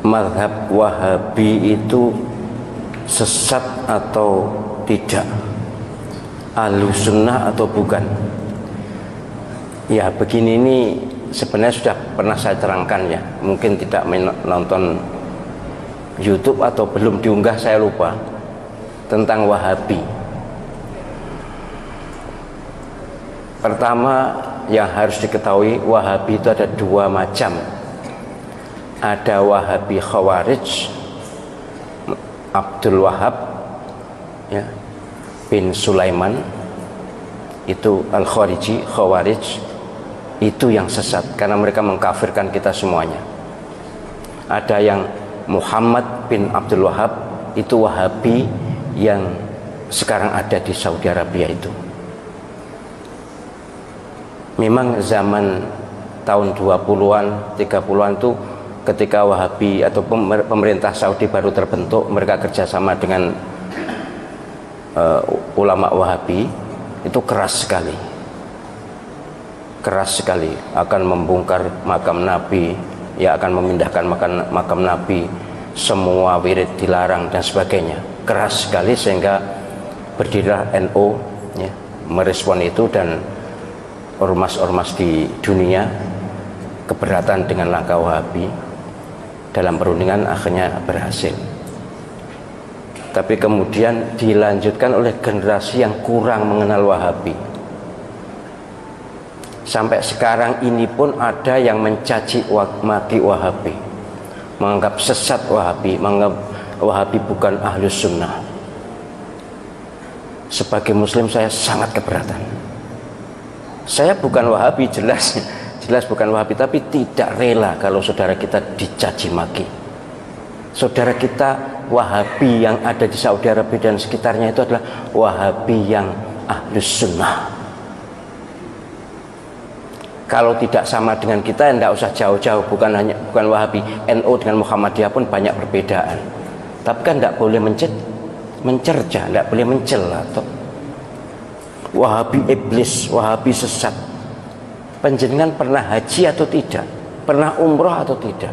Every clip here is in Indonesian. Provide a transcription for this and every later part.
mazhab Wahabi itu sesat atau tidak, Ahlussunnah atau bukan? Ya begini, ini sebenarnya sudah pernah saya terangkan ya, mungkin tidak menonton YouTube atau belum diunggah, saya lupa, tentang Wahabi. Pertama yang harus diketahui, Wahabi itu ada dua macam. Ada Wahabi Khawarij, Abdul Wahab ya, bin Sulaiman, itu Al-Khariji, Khawarij, itu yang sesat karena mereka mengkafirkan kita semuanya. Ada yang Muhammad bin Abdul Wahab, itu Wahabi yang sekarang ada di Saudi Arabia. Itu memang zaman tahun 20-an 30-an itu ketika Wahabi atau pemerintah Saudi baru terbentuk, mereka kerjasama dengan ulama Wahabi, itu keras sekali akan membongkar makam Nabi ya, akan memindahkan makam Nabi, semua wirid dilarang dan sebagainya, keras sekali, sehingga berdirilah NU ya, merespon itu, dan ormas-ormas di dunia keberatan dengan langkah Wahabi. Dalam perundingan akhirnya berhasil, tapi kemudian dilanjutkan oleh generasi yang kurang mengenal Wahabi. Sampai sekarang ini pun ada yang mencaci maki Wahabi, menganggap sesat Wahabi, menganggap Wahabi bukan Ahlus Sunnah. Sebagai Muslim saya sangat keberatan. Saya bukan Wahabi, jelas bukan Wahabi, tapi tidak rela kalau saudara kita dicaci maki. Saudara kita Wahabi yang ada di Saudi Arabia dan sekitarnya itu adalah Wahabi yang Ahlus Sunnah. Kalau tidak sama dengan kita, tidak usah jauh-jauh, bukan Wahabi, NU dengan Muhammadiyah pun banyak perbedaan. Tapi kan tidak boleh mencerca, tidak boleh mencela. Wahabi iblis, Wahabi sesat. Panjenengan pernah haji atau tidak? Pernah umroh atau tidak?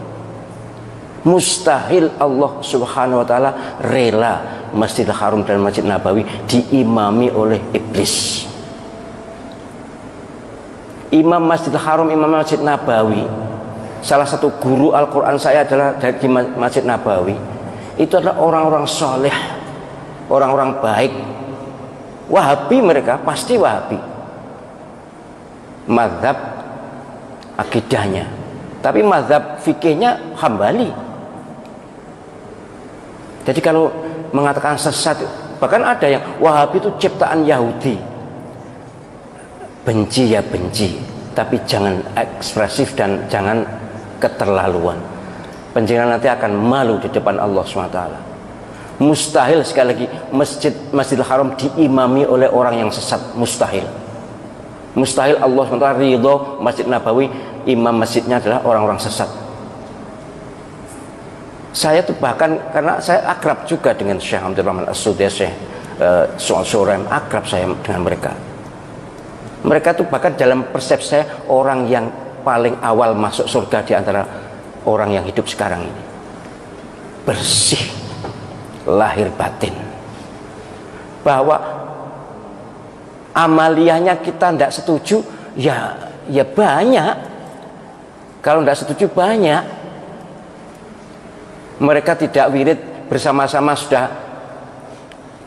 Mustahil Allah Subhanahu wa ta'ala rela Masjidil Haram dan Masjid Nabawi diimami oleh iblis. Imam Masjidil Haram, Imam Masjid Nabawi, salah satu guru Al-Quran saya adalah dari Masjid Nabawi. Itu adalah orang-orang soleh, orang-orang baik. Wahabi mereka, pasti Wahabi mazhab akidahnya, tapi mazhab fikihnya Hambali. Jadi kalau mengatakan sesat, bahkan ada yang Wahabi itu ciptaan Yahudi. Benci ya benci, tapi jangan ekspresif dan jangan keterlaluan. Panjenengan nanti akan malu di depan Allah SWT. Mustahil, sekali lagi, Masjidil Haram diimami oleh orang yang sesat, mustahil. Mustahil Allah SWT ridho Masjid Nabawi, imam masjidnya adalah orang-orang sesat. Saya tuh bahkan, karena saya akrab juga dengan Syekh Abdul Rahman As-Sudais, Syekh Surem, akrab saya dengan mereka. Mereka tuh bahkan dalam persepsi saya orang yang paling awal masuk surga di antara orang yang hidup sekarang ini. Bersih lahir batin. Bahwa amaliyahnya kita tidak setuju, ya banyak. Kalau tidak setuju banyak. Mereka tidak wirid bersama-sama sudah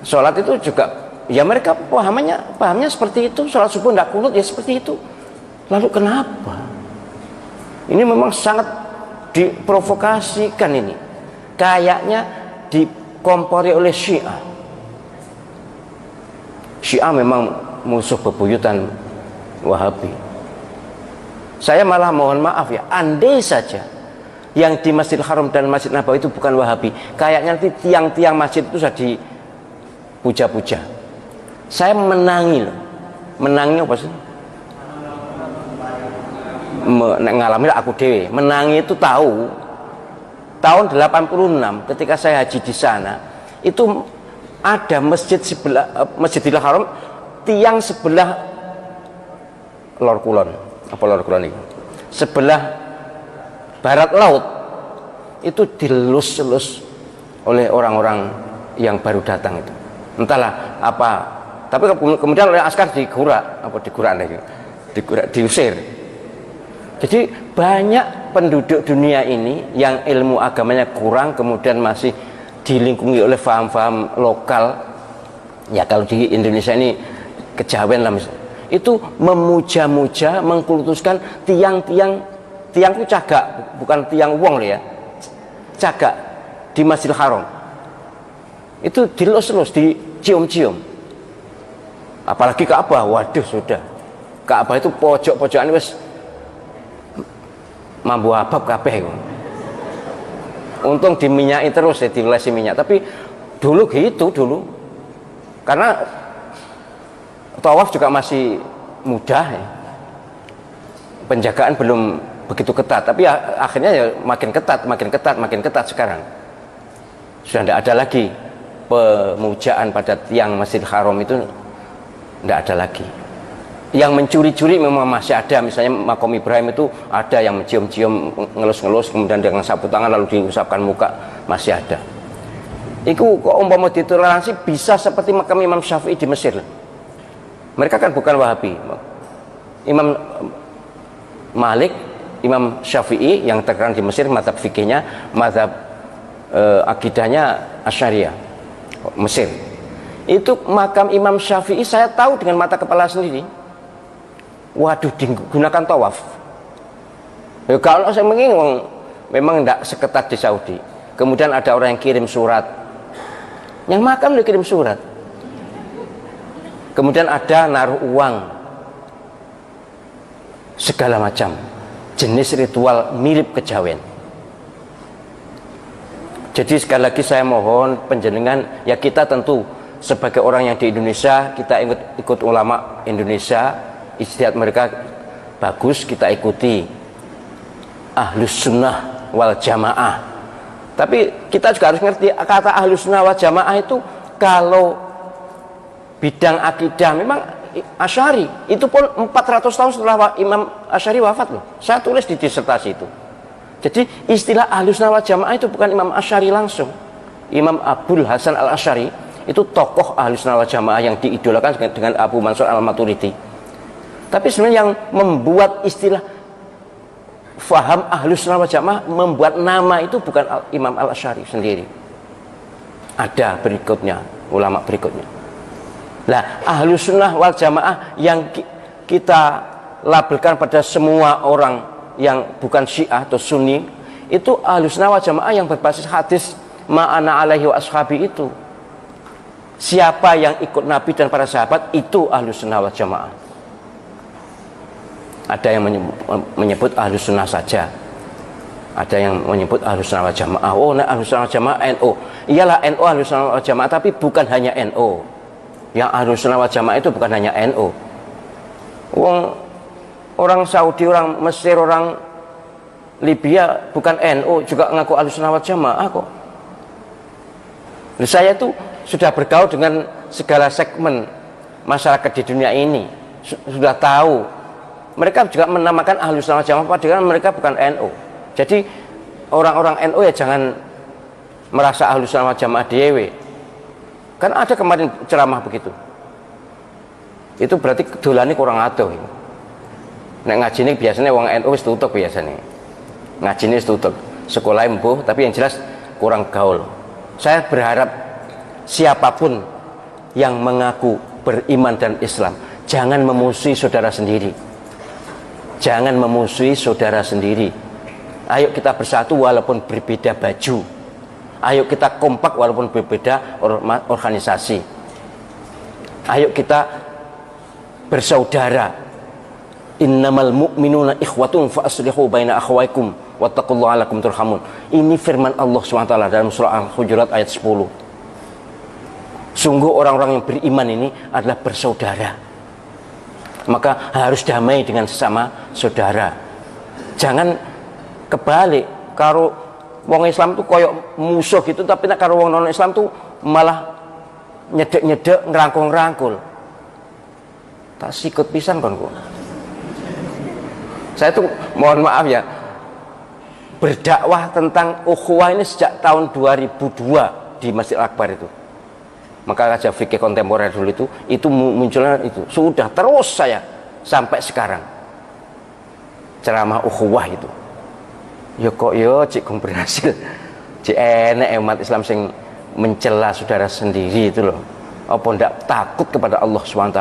sholat itu juga, ya mereka pahamnya seperti itu. Sholat subuh tidak kunut, ya seperti itu. Lalu kenapa? Ini memang sangat diprovokasikan ini. Kayaknya dikompori oleh Syiah. Syiah memang musuh bebuyutan Wahabi. Saya malah mohon maaf ya, andai saja yang di Masjidil Haram dan Masjid Nabawi itu bukan Wahabi, kayaknya nanti tiang-tiang masjid itu sudah dipuja-puja. Saya menangi loh. Menangi apa sih? Ngalami aku dewe. Menangi itu tahu. Tahun 86 ketika saya haji di sana, itu ada masjid sebelah Masjidil Haram, tiang sebelah Lor Kulon. Apa Lor Kulon ini? Sebelah barat laut itu dilus-lus oleh orang-orang yang baru datang itu. Entahlah apa, tapi kemudian oleh askar diusir. Jadi banyak penduduk dunia ini yang ilmu agamanya kurang, kemudian masih dilingkungi oleh faham-faham lokal. Ya kalau di Indonesia ini kejawen lah misalnya, itu memuja-muja, mengkultuskan tiangku cagak, bukan tiang wong ya, cagak di Masjidil Haram. Itu dilus-lus, dicium-cium. Apalagi Ka'bah, waduh sudah. Ka'bah itu pojok-pojokan wis mambu abab kabeh. Untung diminyaki terus ya, dilesi minyak. Tapi dulu gitu dulu. Karena tawaf juga masih mudah ya. Penjagaan belum begitu ketat, tapi akhirnya ya makin ketat sekarang. Sudah tidak ada lagi pemujaan pada tiang Masjidil Haram, itu tidak ada lagi. Yang mencuri-curi memang masih ada, misalnya makom Ibrahim itu ada yang mencium-cium, ngelus-ngelus, kemudian dengan sapu tangan lalu diusapkan muka, masih ada. Itu kok umpama ditoleransi bisa seperti makam Imam Syafi'i di Mesir. Mereka kan bukan Wahabi. Imam Malik, Imam Syafi'i yang terkenal di Mesir, mazhab fikihnya, mazhab akidahnya Asy'ariyah, Mesir. Itu makam Imam Syafi'i saya tahu dengan mata kepala sendiri. Waduh, digunakan tawaf. Ya, kalau saya mengingat memang tidak seketat di Saudi. Kemudian ada orang yang kirim surat, yang makam dia kirim surat. Kemudian ada naruh uang, segala macam jenis ritual mirip kejawen. Jadi sekali lagi saya mohon penjenengan, ya kita tentu sebagai orang yang di Indonesia, kita ikut ulama Indonesia, ijtihad mereka bagus, kita ikuti Ahlus Sunnah wal Jamaah. Tapi kita juga harus ngerti kata Ahlus Sunnah wal Jamaah itu kalau bidang akidah memang Asy'ari, itu pun 400 tahun setelah Imam Asy'ari wafat loh. Saya tulis di disertasi itu. Jadi istilah Ahlus Sunnah wal Jamaah itu bukan Imam Asy'ari langsung. Imam Abul Hasan Al-Asy'ari itu tokoh Ahlus Sunnah wal Jamaah yang diidolakan dengan Abu Mansur Al-Maturidi. Tapi sebenarnya yang membuat istilah faham Ahlus Sunnah wal Jamaah, membuat nama itu bukan Imam Al-Asy'ari sendiri. Ada berikutnya, ulama berikutnya. Nah, Ahlus Sunnah wal Jamaah yang kita labelkan pada semua orang yang bukan Syiah atau Sunni, itu Ahlus Sunnah wal Jamaah yang berbasis hadis ma'ana alaihi wa ashabi itu. Siapa yang ikut Nabi dan para sahabat, itu Ahlus Sunnah wal Jamaah. Ada yang menyebut Ahlus Sunnah saja, ada yang menyebut Ahlus Sunnah wal Jamaah. Oh, nah, Ahlus Sunnah wal Jamaah NU. Iyalah NU Ahlus Sunnah wal Jamaah, tapi bukan hanya NU. Yang Ahlus Sunnah wal Jamaah itu bukan hanya NU. Orang Saudi, orang Mesir, orang Libya bukan NU juga ngaku Ahlus Sunnah wal Jamaah kok. Saya itu sudah bergaul dengan segala segmen masyarakat di dunia ini, sudah tahu. Mereka juga menamakan Ahlus Sunnah wal Jamaah padahal mereka bukan NU. Jadi orang-orang NU ya jangan merasa Ahlus Sunnah wal Jamaah dewe. Kan ada kemarin ceramah begitu. Itu berarti dolane kurang adoh. Nek ngajine biasanya wong NU wis tutup biasanya. Ngajine wis tutup. Sekolah embuh tapi yang jelas kurang gaul. Saya berharap siapapun yang mengaku beriman dan Islam, jangan memusuhi saudara sendiri. Jangan memusuhi saudara sendiri. Ayo kita bersatu walaupun berbeda baju. Ayo kita kompak walaupun berbeda organisasi. Ayo kita bersaudara. Innamal mu'minuna ikhwatun fa aslihu baina akhawaykum wattaqullaha la'allakum turhamun. Ini firman Allah SWT dalam surah Al-Hujurat ayat 10. Sungguh orang-orang yang beriman ini adalah bersaudara. Maka harus damai dengan sesama saudara. Jangan kebalik, kalau wong Islam tuh koyok musuh gitu, tapi kalau wong non Islam tuh malah nyedek-nyedek, ngerangkul-ngerangkul. Tak sikut pisan kon kok. Saya tuh mohon maaf ya, berdakwah tentang ukhuwah ini sejak tahun 2002 di Masjid Akbar itu. Maka kajian fikih kontemporer dulu itu munculnya itu. Sudah terus saya sampai sekarang ceramah ukhuwah itu. Ya kok yo cik berhasil. Cik enek umat Islam sing mencela saudara sendiri itu loh. Apa ndak takut kepada Allah SWT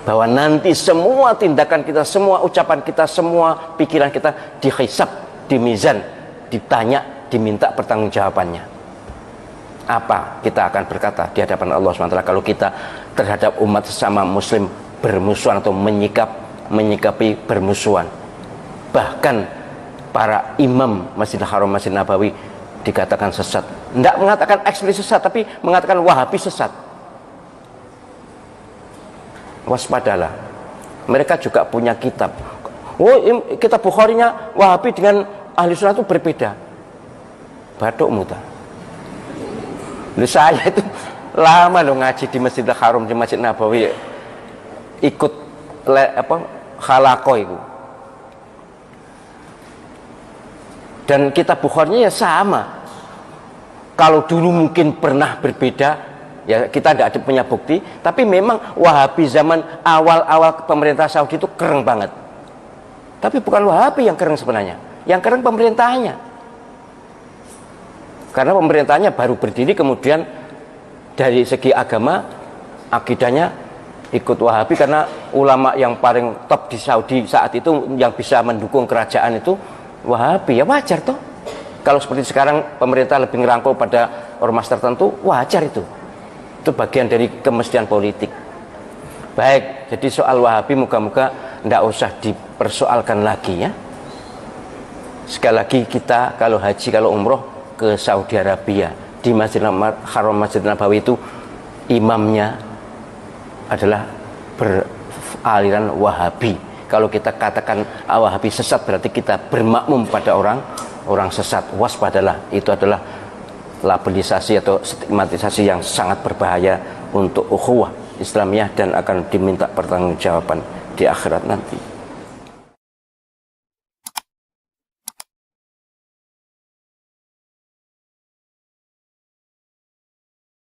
bahwa nanti semua tindakan kita, semua ucapan kita, semua pikiran kita dihisab, dimizan, ditanya, diminta pertanggungjawabannya. Apa kita akan berkata di hadapan Allah SWT kalau kita terhadap umat sesama muslim bermusuhan atau menyikapi bermusuhan? Bahkan para imam Masjidil Haram, Masjid Nabawi dikatakan sesat. Tidak mengatakan eksplisit sesat, tapi mengatakan Wahabi sesat. Waspadalah. Mereka juga punya kitab. Oh, kitab Bukharinya Wahabi dengan Ahli Sunnah itu berbeda. Batuk muta. Saya itu lama loh ngaji di Masjidil Haram, di Masjid Nabawi, ikut khalaqah itu. Dan kitab Bukharinya ya sama. Kalau dulu mungkin pernah berbeda, ya kita tidak punya bukti. Tapi memang Wahabi zaman awal-awal pemerintah Saudi itu keren banget. Tapi bukan Wahabi yang keren sebenarnya, yang keren pemerintahnya. Karena pemerintahnya baru berdiri, kemudian dari segi agama, akidahnya ikut Wahabi. Karena ulama yang paling top di Saudi saat itu yang bisa mendukung kerajaan itu Wahabi, ya wajar toh. Kalau seperti sekarang pemerintah lebih ngerangkul pada ormas tertentu, wajar itu. Itu bagian dari kemestian politik. Baik, jadi soal Wahabi moga-moga tidak usah dipersoalkan lagi ya. Sekali lagi kita kalau haji, kalau umroh ke Saudi Arabia, di Masjidil Haram, Masjid Nabawi itu imamnya adalah beraliran Wahabi. Kalau kita katakan Wahabi sesat, berarti kita bermakmum pada orang sesat. Waspadalah, itu adalah labelisasi atau stigmatisasi yang sangat berbahaya untuk ukhuwah Islamiyah dan akan diminta pertanggungjawaban di akhirat nanti.